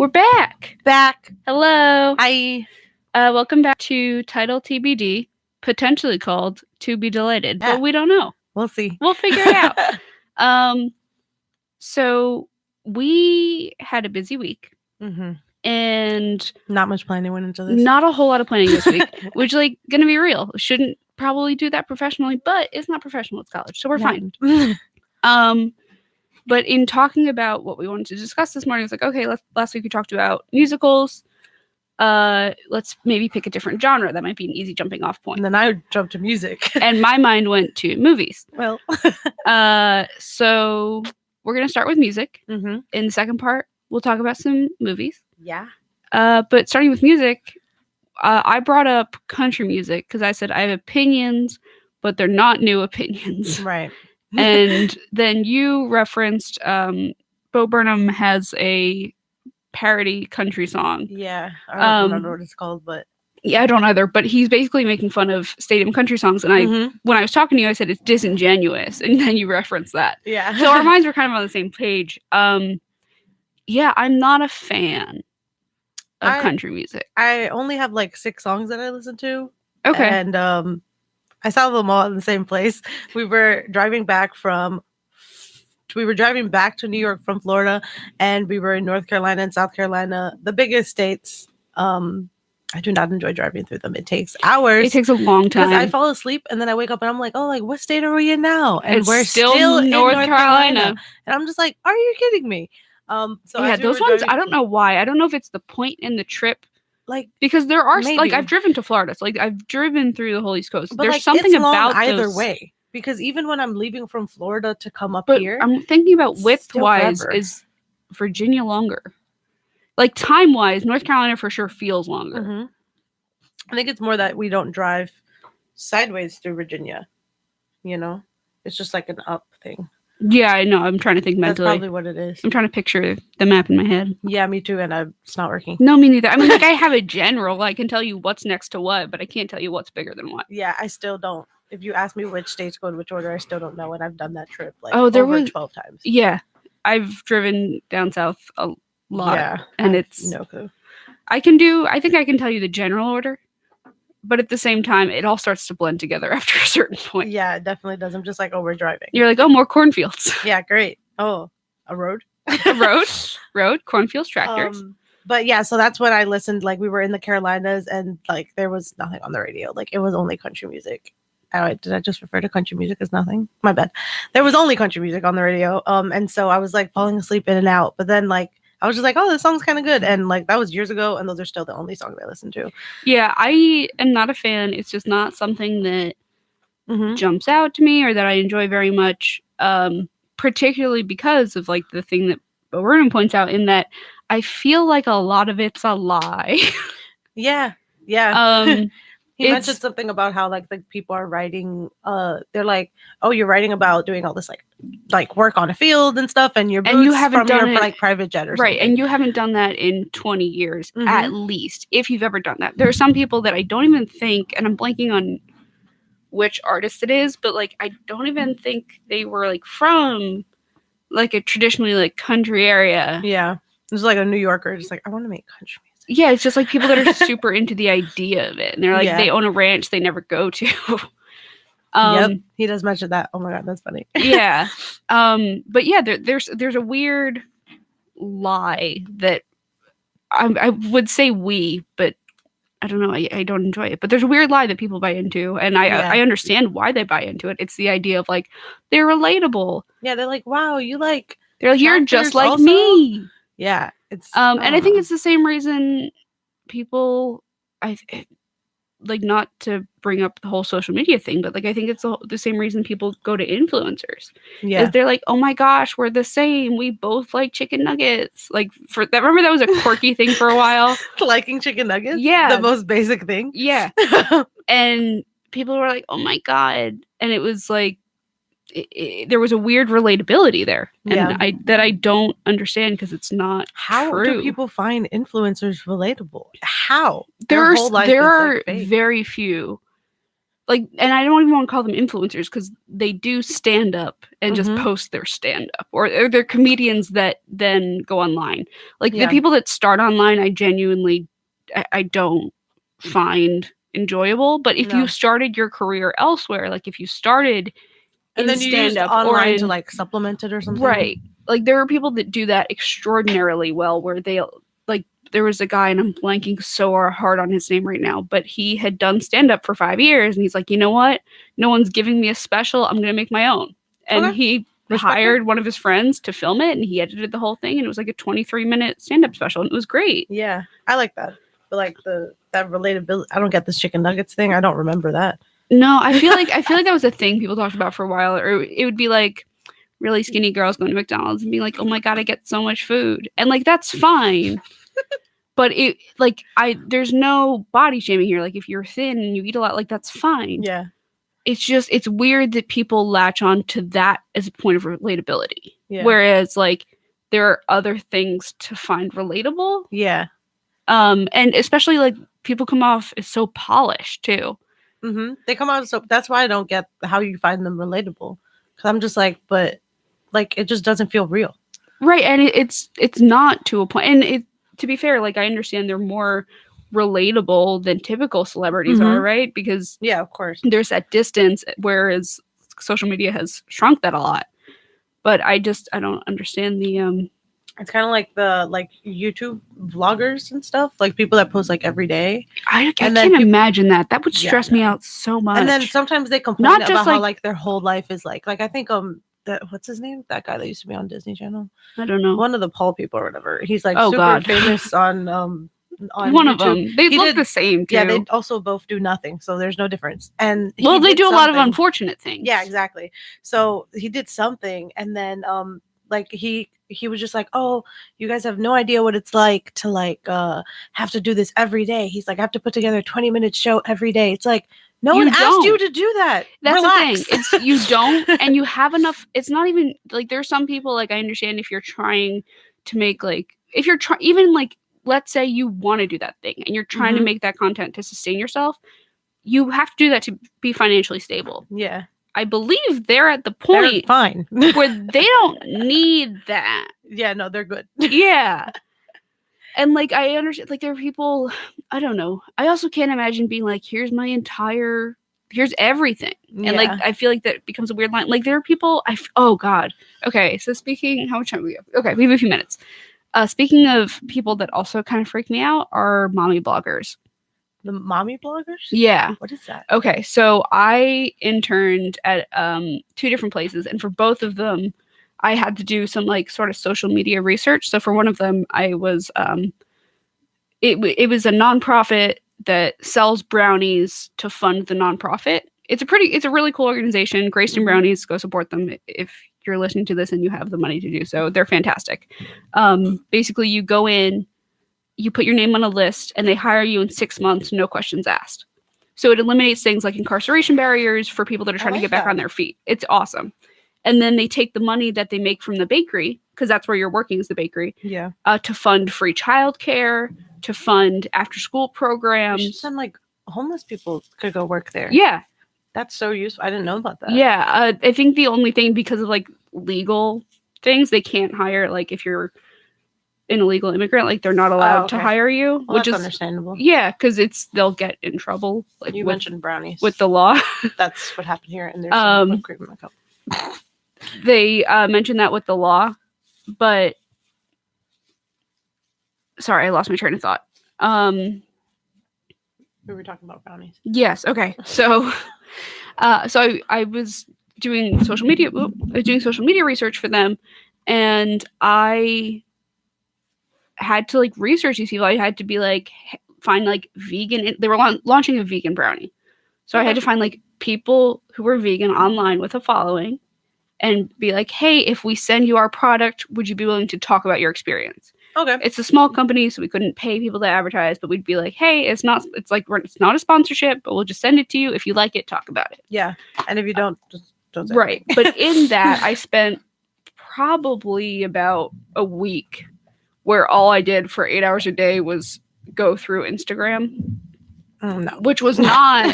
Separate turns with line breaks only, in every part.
We're back. Hello.
Hi.
Welcome back to Title TBD, potentially called To Be Delighted,
Yeah.
but we don't know.
We'll see.
We'll figure it out. So we had a busy week, and
Not much planning went into this.
not a whole lot of planning this week, which, like, gonna be real, shouldn't probably do that professionally, but it's not professional, it's college, so we're fine. But in talking about what we wanted to discuss this morning, it's like, okay, last week we talked about musicals. Let's maybe pick a different genre. That might be an easy jumping off point.
And then I jumped to music.
And my mind went to movies.
Well.
So we're going to start with music.
Mm-hmm.
In the second part, we'll talk about some movies.
Yeah.
But starting with music, I brought up country music because I said I have opinions, but they're not new opinions.
Right.
And then you referenced Bo Burnham has a parody country song.
Yeah. I don't remember what it's called, but
yeah, I don't either. But he's basically making fun of stadium country songs. And when I was talking to you, I said it's disingenuous, and then you referenced that.
Yeah.
So our minds were kind of on the same page. Yeah, I'm not a fan of country music.
I only have like 6 songs that I listen to.
Okay.
And I saw them all in the same place. We were driving back to New York from Florida, and we were in North Carolina and South Carolina, the biggest states. I do not enjoy driving through them. It takes hours.
It takes a long time.
Because I fall asleep and then I wake up and I'm like, oh, like, what state are we in now? And
it's
we're
still in North Carolina.
And I'm just like, are you kidding me? So
yeah, those ones, I don't know why. I don't know if it's the point in the trip.
Like,
because there are
maybe.
Like, I've driven to Florida, so like I've driven through the whole East Coast.
But
there's
like,
something
it's long
about
either
those...
way. Because even when I'm leaving from Florida to come up here,
I'm thinking about width-wise, is Virginia longer? Like, time-wise, North Carolina for sure feels longer.
Mm-hmm. I think it's more that we don't drive sideways through Virginia. You know, it's just like an up thing.
Yeah, I know. I'm trying to think mentally.
That's probably what it is.
I'm trying to picture the map in my head.
Yeah, me too, and it's not working.
No, me neither. I mean, like, I have a general. I can tell you what's next to what, but I can't tell you what's bigger than what.
Yeah, I still don't. If you ask me which states go in which order, I still don't know, and I've done that trip like
there
over
was
12 times.
Yeah, I've driven down south a lot.
Yeah,
and it's
no clue.
I think I can tell you the general order. But at the same time, it all starts to blend together after a certain point.
Yeah, it definitely does. I'm just like, oh, we're driving.
You're like, oh, more cornfields.
Yeah, great. Oh, a road?
road, cornfields, tractors.
But yeah, so that's when I listened. Like, we were in the Carolinas, and like there was nothing on the radio. Like, it was only country music. Did I just refer to country music as nothing? My bad. There was only country music on the radio. And so I was like falling asleep in and out. But then like I was just like, oh, this song's kind of good. And like that was years ago, and those are still the only songs I listen to.
Yeah, I am not a fan. It's just not something that jumps out to me or that I enjoy very much. Particularly because of like the thing that Bo Burnham points out, in that I feel like a lot of it's a lie.
Yeah. He mentioned something about how like people are writing. They're like, oh, you're writing about doing all this like work on a field and stuff, and you haven't done it, like private jet or
right,
something.
and you haven't done that in 20 years at least, if you've ever done that. There are some people that I don't even think, and I'm blanking on which artist it is, but like I don't even think they were like from like a traditionally like country area.
Yeah, it's like a New Yorker, just like, I want to make country music.
Yeah, it's just like people that are super into the idea of it, and they're like, they own a ranch they never go to.
Yep, he does mention that. Oh my god, that's funny.
Yeah, but yeah, there's a weird lie that I would say but I don't know. I don't enjoy it, but there's a weird lie that people buy into, and I understand why they buy into it. It's the idea of like they're relatable.
Yeah, they're like, wow, you like.
They're like, you're just like me.
Yeah, it's
and I think it's the same reason people, like, not to bring up the whole social media thing, but like I think it's the same reason people go to influencers.
Yeah,
is they're like, oh my gosh, we're the same. We both like chicken nuggets. Like for that, remember that was a quirky thing for a while.
Liking chicken nuggets.
Yeah,
the most basic thing.
Yeah, and people were like, oh my god, and it was like. There was a weird relatability there, and I don't understand because it's not
how
true.
Do people find influencers relatable? How
there are very few like, and I don't even want to call them influencers because they do stand up and just
Mhm.
post their stand up, or they're comedians that then go online. Like
Yeah.
the people that start online, I genuinely, I don't find enjoyable. But if
No.
you started your career elsewhere, like if you started
And
in
then you used
stand up or
online to
in,
like supplement it or something.
right, like there are people that do that extraordinarily well, where they like. There was a guy, and I'm blanking so hard on his name right now, but he had done stand up for 5 years, and he's like, you know what? No one's giving me a special. I'm gonna make my own. And
Okay.
he
Respect
hired one of his friends to film it, and he edited the whole thing, and it was like a 23-minute stand up special, and it was great.
Yeah, I like that. But like that relatability, I don't get this chicken nuggets thing. I don't remember that.
No, I feel like that was a thing people talked about for a while, or it would be like really skinny girls going to McDonald's and being like, oh my god, I get so much food, and like that's fine. But it like there's no body shaming here. Like if you're thin and you eat a lot, like that's fine.
Yeah.
It's just it's weird that people latch on to that as a point of relatability.
Yeah.
Whereas like there are other things to find relatable.
Yeah.
And especially like people come off as so polished too.
Mm-hmm. They come out so that's why I don't get how you find them relatable. Because I'm just like, but like it just doesn't feel real.
Right, and it's not to a point. And it, to be fair, like I understand they're more relatable than typical celebrities are, right? Because
yeah, of course,
there's that distance, whereas social media has shrunk that a lot. But I don't understand the
it's kind of like the YouTube vloggers and stuff, like people that post like every day.
I can't imagine that. That would stress me out so much.
And then sometimes they complain
Not just
about how like their whole life is like I think what's his name? That guy that used to be on Disney Channel.
I don't know.
One of the Paul people or whatever. He's like famous on
one
YouTube.
Of them. They look the same too.
Yeah, they also both do nothing, so there's no difference. And
they do a lot of unfortunate things.
Yeah, exactly. So he did something, and then like he was just like, oh, you guys have no idea what it's like to like have to do this every day. He's like, I have to put together a 20-minute show every day. It's like, no one asked you to do that.
That's
Relax.
the thing. It's you don't, and you have enough. It's not even like there's some people like I understand if you're trying to make like if you're trying even like let's say you want to do that thing and you're trying to make that content to sustain yourself, you have to do that to be financially stable.
Yeah.
I believe they're at the point
fine
where they don't need that.
Yeah, no, they're good.
Yeah. And like I understand like there are people, I don't know. I also can't imagine being like, here's everything. And like I feel like that becomes a weird line. Like there are people oh god. Okay, so speaking how much time do we have? Okay, we have a few minutes. Speaking of people that also kind of freak me out are mommy bloggers.
The mommy bloggers?
Yeah.
What is that?
Okay, so I interned at 2 different places, and for both of them, I had to do some like sort of social media research. So for one of them, I was it was a nonprofit that sells brownies to fund the nonprofit. It's a really cool organization. Greyston Brownies, go support them if you're listening to this and you have the money to do so. They're fantastic. Basically, you go in, you put your name on a list, and they hire you in 6 months, no questions asked. So it eliminates things like incarceration barriers for people that are trying to get back on their feet. It's awesome. And then they take the money that they make from the bakery, because that's where you're working is the bakery, to fund free childcare, to fund after-school programs.
Some like homeless people could go work there.
Yeah.
That's so useful. I didn't know about that.
Yeah. I think the only thing, because of like legal things, they can't hire, like if you're an illegal immigrant, like they're not allowed to hire you,
which is understandable.
Yeah, because they'll get in trouble. Like
you mentioned brownies
with the law.
That's what happened here, and there's some whipped cream in my cup.
They mentioned that with the law, but sorry, I lost my train of thought.
We were talking about brownies.
Yes. Okay. So, I was doing social media research for them, and I had to like research these people. I had to be like find like vegan. They were launching a vegan brownie, so I had to find like people who were vegan online with a following, and be like, hey, if we send you our product, would you be willing to talk about your experience?
Okay.
It's a small company, so we couldn't pay people to advertise, but we'd be like, hey, it's not a sponsorship, but we'll just send it to you. If you like it, talk about it.
Yeah. And if you don't, just don't say
right. But in that, I spent probably about a week where all I did for 8 hours a day was go through Instagram
No.
which was not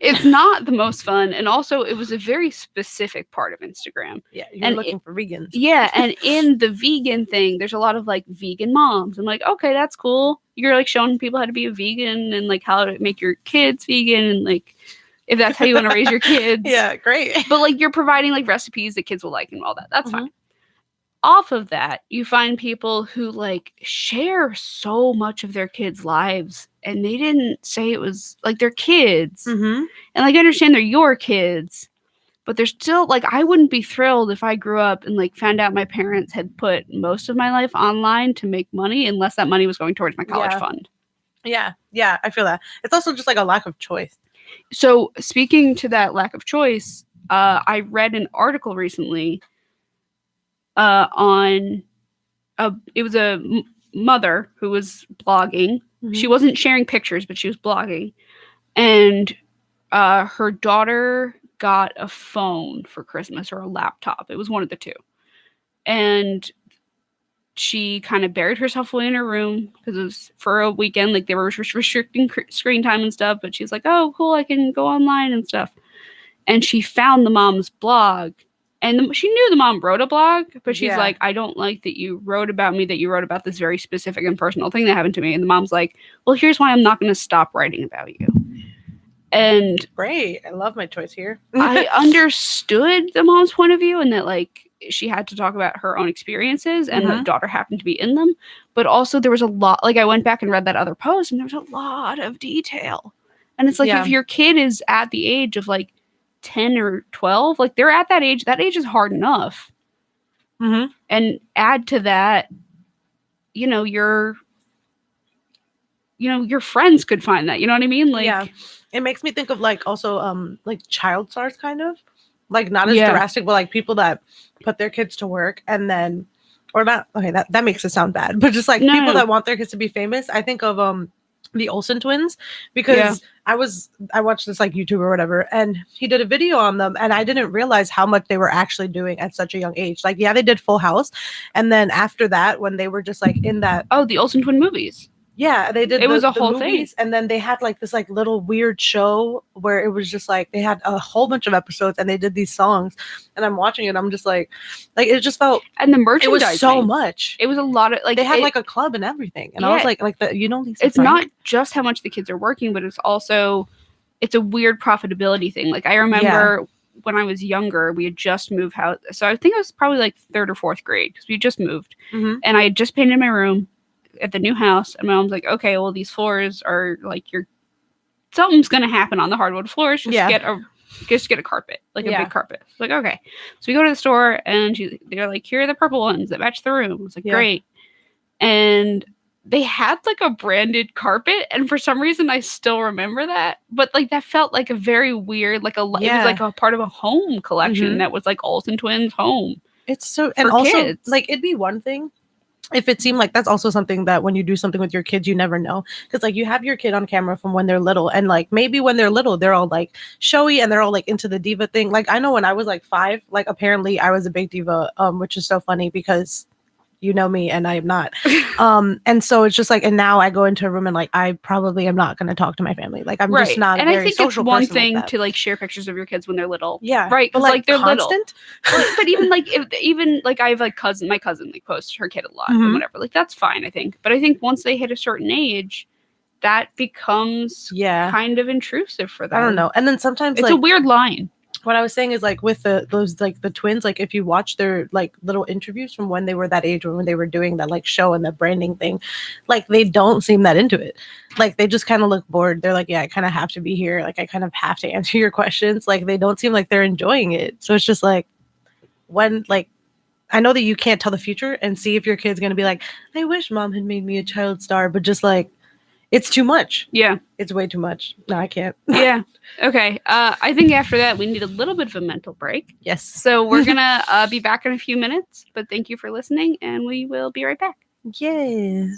it's not the most fun, and also it was a very specific part of Instagram.
Yeah, you're
And
looking for vegans.
Yeah, and in the vegan thing, there's a lot of like vegan moms. I'm like, okay, that's cool. You're like showing people how to be a vegan and like how to make your kids vegan and like if that's how you want to raise your kids.
Yeah, great.
But like you're providing like recipes that kids will like and all that. That's
Mhm.
fine. Off of that, you find people who like share so much of their kids' lives and they didn't say it was like their kids.
Mm-hmm.
And like I understand they're your kids, but they're still like I wouldn't be thrilled if I grew up and like found out my parents had put most of my life online to make money unless that money was going towards my college
Yeah.
fund.
Yeah, I feel that. It's also just like a lack of choice.
So speaking to that lack of choice, I read an article recently on it was a mother who was blogging.
Mm-hmm.
She wasn't sharing pictures, but she was blogging, and her daughter got a phone for Christmas or a laptop. It was one of the two, and she kind of buried herself away in her room because it was for a weekend. Like they were restricting screen time and stuff, but she's like, "Oh, cool, I can go online and stuff." And she found the mom's blog. And she knew the mom wrote a blog, but she's
Yeah.
like, I don't like that you wrote about me, that you wrote about this very specific and personal thing that happened to me. And the mom's like, well, here's why I'm not going to stop writing about you. And
Great. I love my choice here.
I understood the mom's point of view and that, like, she had to talk about her own experiences and the daughter happened to be in them. But also there was a lot, like, I went back and read that other post and there was a lot of detail. And it's like,
Yeah.
if your kid is at the age of, like, 10 or 12, like they're at that age is hard enough.
Mm-hmm.
And add to that, your friends could find that, you know what I mean? Like,
yeah, it makes me think of like also like child stars, kind of like not as
Yeah.
drastic, but like people that put their kids to work and then or not. Okay, that makes it sound bad, but just like
No,
people
no.
that want their kids to be famous. I think of the Olsen twins because
Yeah.
I watched this like YouTube or whatever, and he did a video on them, and I didn't realize how much they were actually doing at such a young age. Like, yeah, they did Full House, and then after that, when they were just like in that,
Oh, the Olsen twin movies.
yeah, they did.
It was a
the
whole thing.
movies, and then they had like this like little weird show where it was just like they had a whole bunch of episodes, and they did these songs, and I'm watching it, I'm just like it just felt
And the
it
merchandising.
was so much.
It was a lot of like
They had
it-
like a club and everything, and I was
Yeah.
like the Lisa
it's
Frank?
not just how much the kids are working, but it's a weird profitability thing. Like I remember when I was younger, we had just moved house. So I think I was probably like 3rd or 4th grade because we had just moved.
Mhm.
And I had just painted my room at the new house. And my mom's like, okay, well, these floors are like something's going to happen on the hardwood floors. Just
Yeah.
get a carpet, like a
Yeah.
big carpet. Like, okay. So we go to the store and they're like, here are the purple ones that match the room. It's like,
Yeah.
great. And they had like a branded carpet, and for some reason I still remember that. But like that felt like a very weird, like it was
Yeah.
like a part of a home collection
Mhm.
that was like Olsen twins home.
It's so, and
for
also
kids.
like it'd be one thing if it seemed like that's also something that when you do something with your kids, you never know. Because like you have your kid on camera from when they're little, and like maybe when they're little, they're all like showy and they're all like into the diva thing. Like I know when I was like 5, like apparently I was a big diva, which is so funny because you know me and I am not. And so it's just like, and now I go into a room and like I probably am not going to talk to my family. Like I'm just not
And
a
I
very
think it's
social
one
person like
thing
that.
to like share pictures of your kids when they're little.
Yeah,
Right,
but
'cause, like, they're little.
constant.
But even like even like I have like my cousin like posts her kid a lot and
Mhm.
whatever. Like that's fine, I think. But I think once they hit a certain age, that becomes
Yeah,
kind of intrusive for them.
I don't know. And then sometimes
It's
like
a weird line.
what I was saying is like with those like the twins, like if you watch their like little interviews from when they were that age or when they were doing that like show and the branding thing, like they don't seem that into it. Like they just kind of look bored. They're like, yeah, I kind of have to be here. Like I kind of have to answer your questions. Like they don't seem like they're enjoying it. So it's just like when like I know that you can't tell the future and see if your kid's gonna be like, I wish mom had made me a child star, but just like it's too much.
Yeah.
It's way too much. No, I can't.
Yeah. Okay. I think after that we need a little bit of a mental break.
Yes.
So we're gonna be back in a few minutes. But thank you for listening, and we will be right back.
Yes.